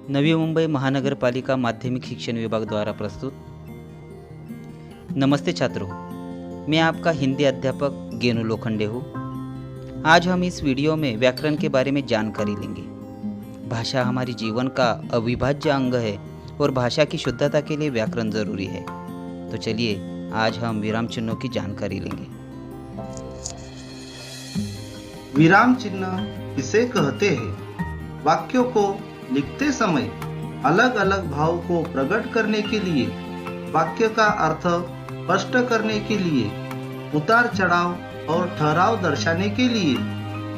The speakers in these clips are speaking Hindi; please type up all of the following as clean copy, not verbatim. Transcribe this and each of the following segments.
नवी मुंबई महानगरपालिका माध्यमिक शिक्षण विभाग द्वारा प्रस्तुत। नमस्ते छात्रों, मैं आपका हिंदी अध्यापक गेनू लोखंडे हूँ। आज हम इस वीडियो में व्याकरण के बारे में जानकारी लेंगे। भाषा हमारे जीवन का अविभाज्य अंग है और भाषा की शुद्धता के लिए व्याकरण जरूरी है। तो चलिए आज हम विराम चिन्हों की जानकारी लेंगे। विराम चिन्ह इसे कहते हैं। वाक्यों को लिखते समय अलग अलग भाव को प्रकट करने के लिए, वाक्य का अर्थ स्पष्ट करने के लिए, उतार चढ़ाव और ठहराव दर्शाने के लिए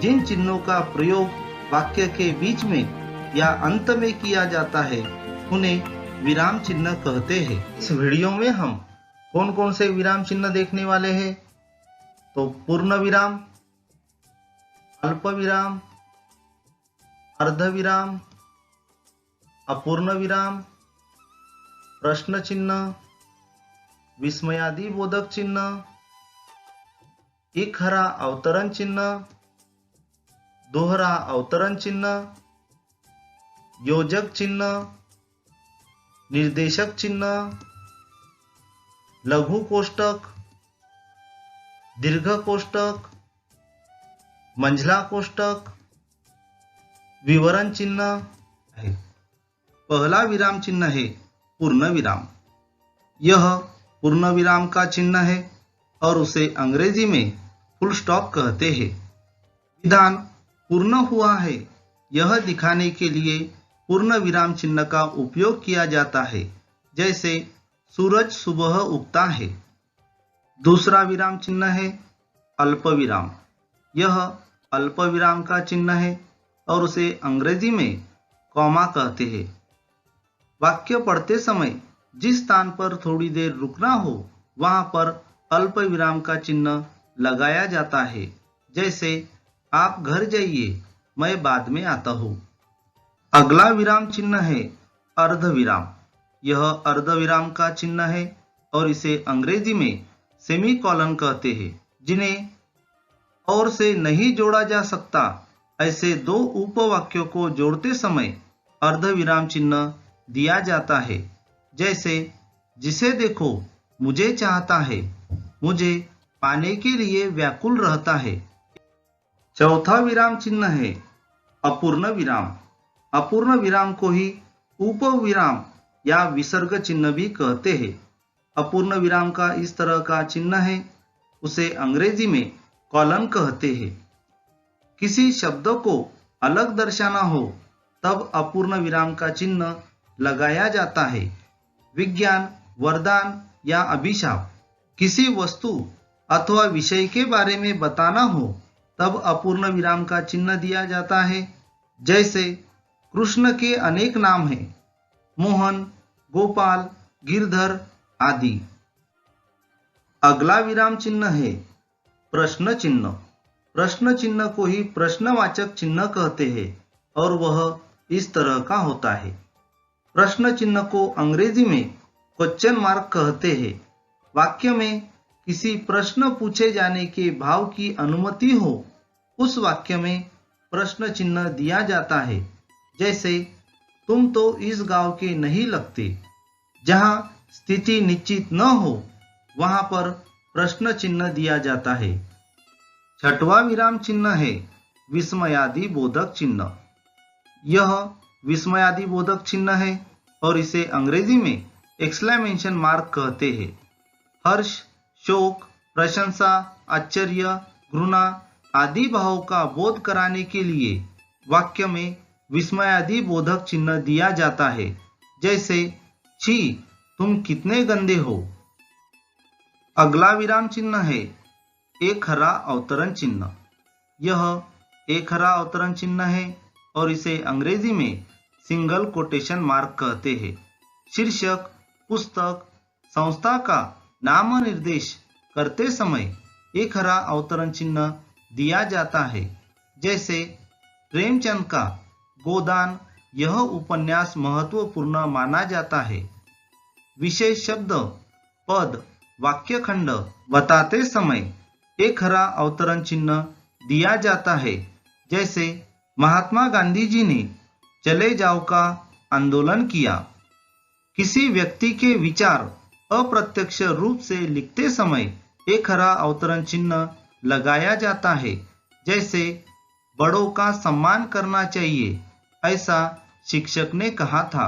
जिन चिन्हों का प्रयोग वाक्य के बीच में या अंत में किया जाता है उन्हें विराम चिन्ह कहते हैं। इस वीडियो में हम कौन कौन से विराम चिन्ह देखने वाले हैं? तो पूर्ण विराम, अल्प विराम, अर्ध विराम, अपूर्ण विराम, प्रश्न चिन्ह, विस्मयादि बोधक चिन्ह, एक हरा अवतरण चिन्ह, दोहरा अवतरण चिन्ह, योजक चिन्ह, निर्देशक चिन्ह, लघु कोष्टक, दीर्घ कोष्टक, मंझला कोष्टक, विवरण चिन्ह है। पहला विराम चिन्ह है पूर्ण विराम। यह पूर्ण विराम का चिन्ह है और उसे अंग्रेजी में फुल स्टॉप कहते हैं। विधान पूर्ण हुआ है यह दिखाने के लिए पूर्ण विराम चिन्ह का उपयोग किया जाता है, जैसे सूरज सुबह उगता है। दूसरा विराम चिन्ह है अल्प विराम। यह अल्प विराम का चिन्ह है और उसे अंग्रेजी में कॉमा कहते हैं। वाक्य पढ़ते समय जिस स्थान पर थोड़ी देर रुकना हो वहां पर अल्प विराम का चिन्ह लगाया जाता है, जैसे आप घर जाइए, मैं बाद में आता हूँ। अगला विराम चिन्ह है अर्ध विराम। यह अर्ध विराम का चिन्ह है और इसे अंग्रेजी में सेमीकोलन कहते हैं, जिन्हें और से नहीं जोड़ा जा सकता। ऐसे दो उपवाक्यों को जोड़ते समय अर्ध विराम चिन्ह दिया जाता है, जैसे जिसे देखो मुझे चाहता है, मुझे पाने के लिए व्याकुल रहता है। चौथा विराम चिन्ह है अपूर्ण विराम। अपूर्ण विराम को ही उपविराम या विसर्ग चिन्ह भी कहते हैं। अपूर्ण विराम का इस तरह का चिन्ह है, उसे अंग्रेजी में कॉलन कहते हैं। किसी शब्द को अलग दर्शाना हो तब अपूर्ण विराम का चिन्ह लगाया जाता है। विज्ञान, वरदान या अभिशाप, किसी वस्तु अथवा विषय के बारे में बताना हो तब अपूर्ण विराम का चिन्ह दिया जाता है, जैसे कृष्ण के अनेक नाम हैं, मोहन, गोपाल, गिरधर आदि। अगला विराम चिन्ह है प्रश्न चिन्ह। प्रश्न चिन्ह को ही प्रश्नवाचक चिन्ह कहते हैं और वह इस तरह का होता है। प्रश्न चिन्ह को अंग्रेजी में क्वेश्चन मार्क कहते हैं। वाक्य में किसी प्रश्न पूछे जाने के भाव की अनुमति हो उस वाक्य में प्रश्न चिन्ह दिया जाता है, जैसे तुम तो इस गांव के नहीं लगते। जहां स्थिति निश्चित न हो वहां पर प्रश्न चिन्ह दिया जाता है। छठवां विराम चिन्ह है विस्मयादि बोधक चिन्ह। यह विस्मयादि बोधक चिन्ह है और इसे अंग्रेजी में एक्सक्लेमेशन मार्क कहते हैं। हर्ष, शोक, प्रशंसा, आश्चर्य, घृणा आदि भावों का बोध कराने के लिए वाक्य में विस्मयादि बोधक चिन्ह दिया जाता है, जैसे छी तुम कितने गंदे हो। अगला विराम चिन्ह है एक हरा अवतरण चिन्ह। यह एक हरा अवतरण चिन्ह है और इसे अंग्रेजी में सिंगल कोटेशन मार्क कहते हैं। शीर्षक, पुस्तक, संस्था का नाम निर्देश करते समय एक हरा अवतरण चिन्ह दिया जाता है, जैसे प्रेमचंद का गोदान यह उपन्यास महत्वपूर्ण माना जाता है। विशेष शब्द, पद, वाक्य खंड बताते समय एक हरा अवतरण चिन्ह दिया जाता है, जैसे महात्मा गांधी जी ने चले जाओ का आंदोलन किया। किसी व्यक्ति के विचार अप्रत्यक्ष रूप से लिखते समय एक हरा अवतरण चिन्ह लगाया जाता है, जैसे बड़ों का सम्मान करना चाहिए, ऐसा शिक्षक ने कहा था।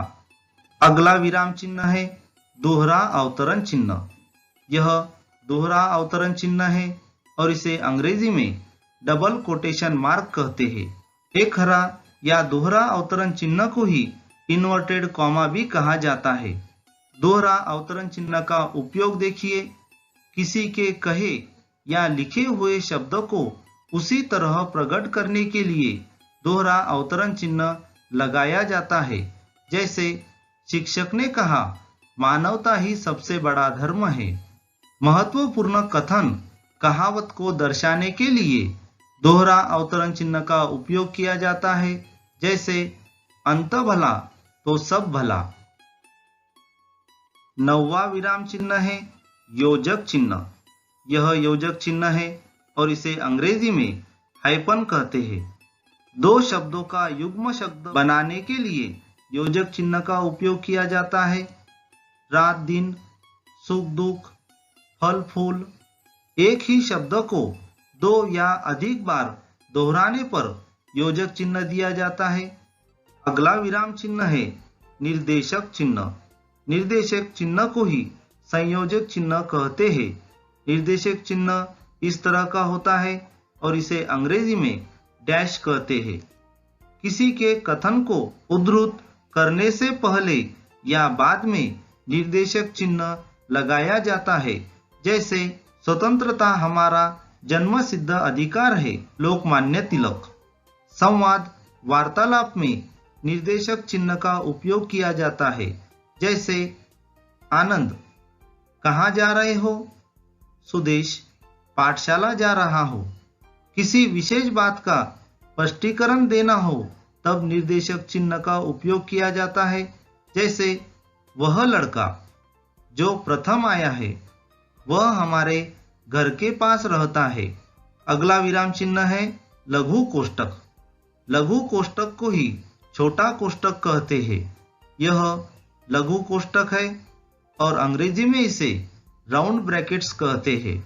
अगला विराम चिन्ह है दोहरा अवतरण चिन्ह। यह दोहरा अवतरण चिन्ह है और इसे अंग्रेजी में डबल कोटेशन मार्क कहते हैं। एक हरा या दोहरा अवतरण चिन्ह को ही इन्वर्टेड कॉमा भी कहा जाता है। दोहरा अवतरण चिन्ह का उपयोग देखिए। किसी के कहे या लिखे हुए शब्द को उसी तरह प्रकट करने के लिए दोहरा अवतरण चिन्ह लगाया जाता है। जैसे शिक्षक ने कहा, मानवता ही सबसे बड़ा धर्म है। महत्वपूर्ण कथन कहावत को दर्शाने के लिए दोहरा अवतरण चिन्ह का उपयोग किया जाता है, जैसे अंत भला तो सब भला। 9वां विराम चिन्ह है योजक चिन्ह। यह योजक चिन्ह है और इसे अंग्रेजी में हाइपन कहते हैं। दो शब्दों का युग्म शब्द बनाने के लिए योजक चिन्ह का उपयोग किया जाता है। रात दिन, सुख दुख, फल फूल। एक ही शब्द को दो या अधिक बार दोहराने पर योजक चिन्ह दिया जाता है। अगला विराम चिन्ह है निर्देशक चिन्ह। निर्देशक चिन्ह को ही संयोजक चिन्ह कहते हैं। निर्देशक चिन्ह इस तरह का होता है और इसे अंग्रेजी में डैश कहते हैं। किसी के कथन को उद्धृत करने से पहले या बाद में निर्देशक चिन्ह लगाया जाता है, जैसे स्वतंत्रता हमारा जन्मसिद्ध अधिकार है, लोकमान्य तिलक। संवाद वार्तालाप में निर्देशक चिन्ह का उपयोग किया जाता है, जैसे आनंद, कहाँ जा रहे हो? सुदेश, पाठशाला जा रहा हो। किसी विशेष बात का स्पष्टीकरण देना हो तब निर्देशक चिन्ह का उपयोग किया जाता है, जैसे वह लड़का जो प्रथम आया है वह हमारे घर के पास रहता है। अगला विराम चिन्ह है लघु कोष्टक। लघु कोष्टक को ही छोटा कोष्टक कहते हैं। यह लघु कोष्टक है और अंग्रेजी में इसे राउंड ब्रैकेट्स कहते हैं।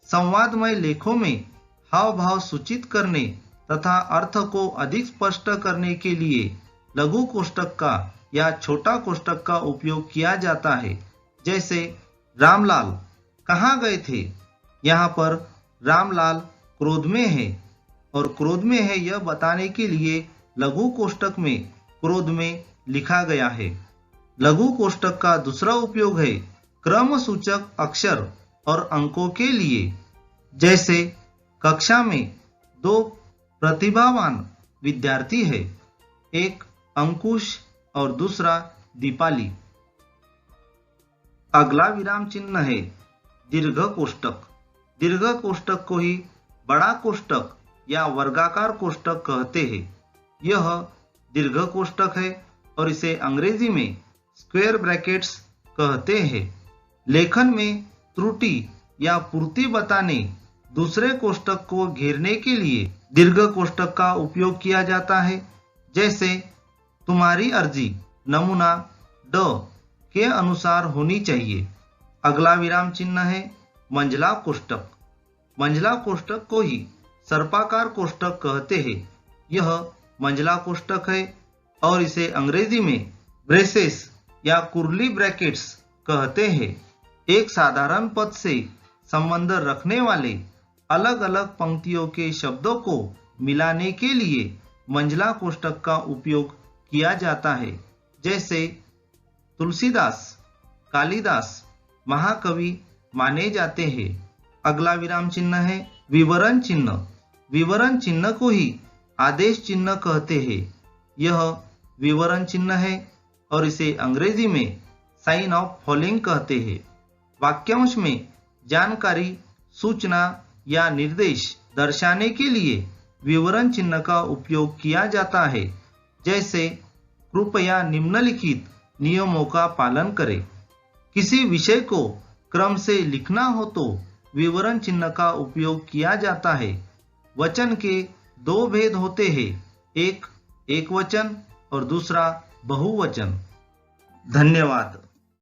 संवादमय लेखों में हाव भाव सूचित करने तथा अर्थ को अधिक स्पष्ट करने के लिए लघु कोष्टक का या छोटा कोष्टक का उपयोग किया जाता है, जैसे रामलाल कहाँ गए थे? यहाँ पर रामलाल क्रोध में है और क्रोध में है यह बताने के लिए लघु कोष्टक में क्रोध में लिखा गया है। लघु कोष्टक का दूसरा उपयोग है क्रम सूचक अक्षर और अंकों के लिए, जैसे कक्षा में दो प्रतिभावान विद्यार्थी है, एक अंकुश और दूसरा दीपाली। अगला विराम चिन्ह है दीर्घ कोष्टक। दीर्घ कोष्टक को ही बड़ा कोष्टक या वर्गाकार कोष्टक कहते हैं। यह दीर्घ कोष्टक है और इसे अंग्रेजी में स्क्वायर ब्रैकेट्स कहते हैं। लेखन में त्रुटि या पूर्ति बताने दूसरे कोष्टक को घेरने के लिए दीर्घ कोष्टक का उपयोग किया जाता है, जैसे तुम्हारी अर्जी नमूना ड के अनुसार होनी चाहिए। अगला विराम चिन्ह है मंझला कोष्टक। मंझला कोष्टक को ही सर्पाकार कोष्टक कहते हैं। यह मंझला कोष्टक है और इसे अंग्रेजी में ब्रेसेस या कुर्ली ब्रैकेट्स कहते हैं। एक साधारण पद से संबंध रखने वाले अलग अलग पंक्तियों के शब्दों को मिलाने के लिए मंझला कोष्टक का उपयोग किया जाता है, जैसे तुलसीदास कालिदास महाकवि माने जाते हैं। अगला विराम चिन्ह है विवरण चिन्ह। विवरण चिन्ह को ही आदेश चिन्ह कहते हैं। यह विवरण चिन्ह है और इसे अंग्रेजी में साइन ऑफ फॉलोइंग कहते हैं। वाक्यांश में जानकारी, सूचना या निर्देश दर्शाने के लिए विवरण चिन्ह का उपयोग किया जाता है, जैसे कृपया निम्नलिखित नियमों का पालन करें। किसी विषय को क्रम से लिखना हो तो विवरण चिन्ह का उपयोग किया जाता है। वचन के दो भेद होते हैं, एक एकवचन और दूसरा बहुवचन. धन्यवाद.